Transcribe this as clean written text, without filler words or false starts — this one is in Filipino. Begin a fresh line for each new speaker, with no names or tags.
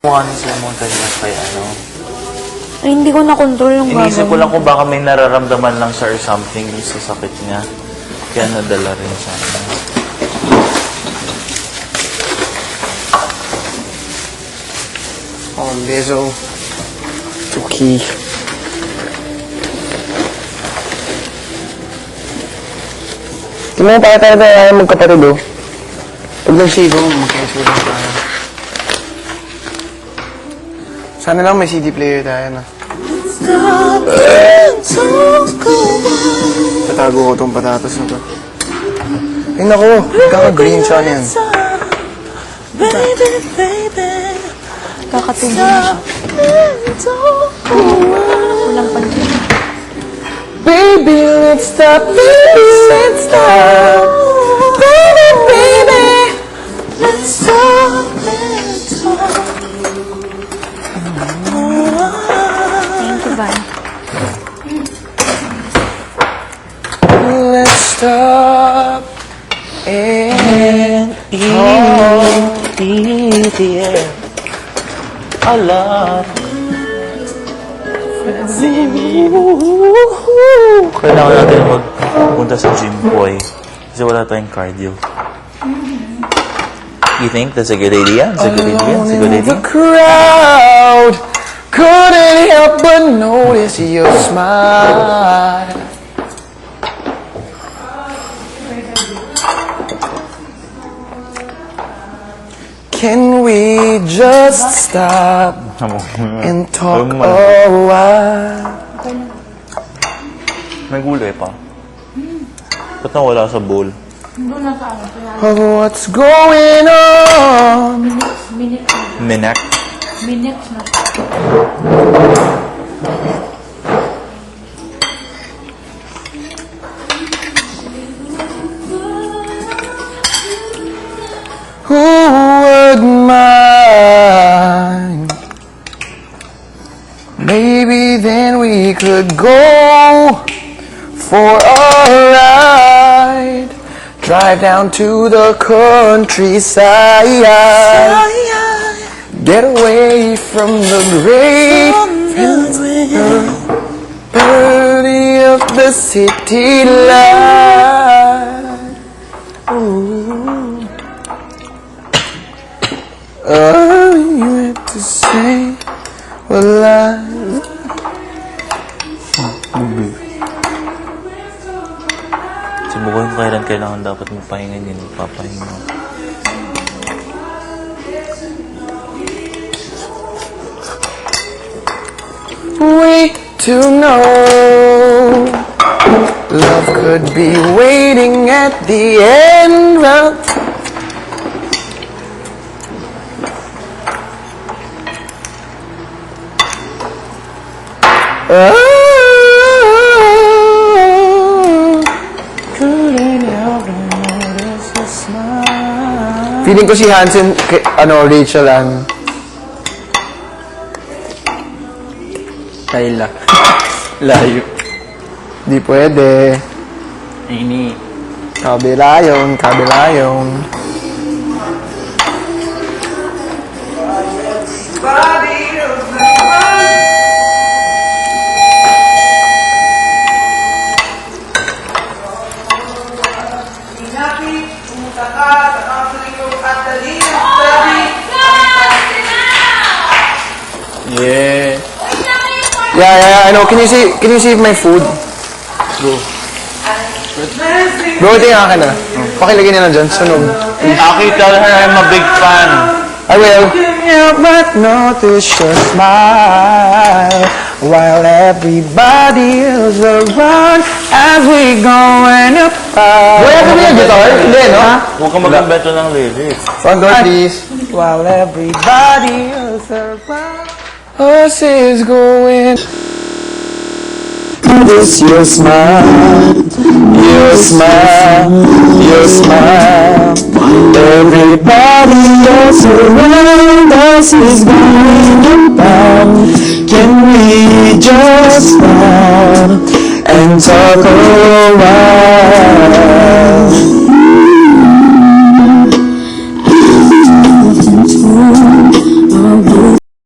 Mukha ni Sir Montañez kay ano.
Ay, hindi ko na-control yung gagawin.
Inisip ko lang kung baka may nararamdaman lang siya or something sa sakit niya. Kaya nadala rin siya.
Oh, Lizzo. Tuki. Tingnan tayo magkapatid, oh. Pag nagsigo, magkaisko lang tayo. Sana lang may CD player tayo na. Tatago ko tong patatas na to. Ay naku, kaka-green siya yan.
Kakatubig na siya. Walang pansin.
Baby, let's stop. Baby, let's stop. Baby, baby, let's stop. Let's stop.
Thank you, Van.
Let's stop and eat it a lot.
Kailangan natin magpunta sa gym, boy. Kasi wala tayong cardio. You think that's a good idea? It's a good idea? It's a good idea?
The crowd couldn't help but notice your smile. Can we just stop and talk a while?
May gulay pa. Ba't nawala sa bowl?
Of what's going on?
Minak?
Who would mind? Maybe then we could go for a ride. Drive down to the countryside. Get away from the great beauty of the city life. Ooh. Oh, you had to say, well,
Simukan ko kailan dapat magpahinga din. Magpapahinga.
We to know love could be waiting at the end of couldn't help but notice your smile. Feeling ko si Hansen, Rachel,
Kayla. Layo.
Di pwede.
Ini.
Kabila yun, kabila yun.
Yeah.
Yeah, I know. Can you save my food? Bro, ito yung akin na. Pakilagay nila dyan, sunog.
Aki, tell her I'm a big fan.
I will. Can't help but notice your smile while everybody is around as we going apart. Boy, ako yung guitar? Hindi, no?
Huwag kang mag-invento ng lyrics.
One door, please. While everybody is around, us is going. Notice your smile, your smile, your smile. Everybody else around us is going about. Can we just stop and talk a while?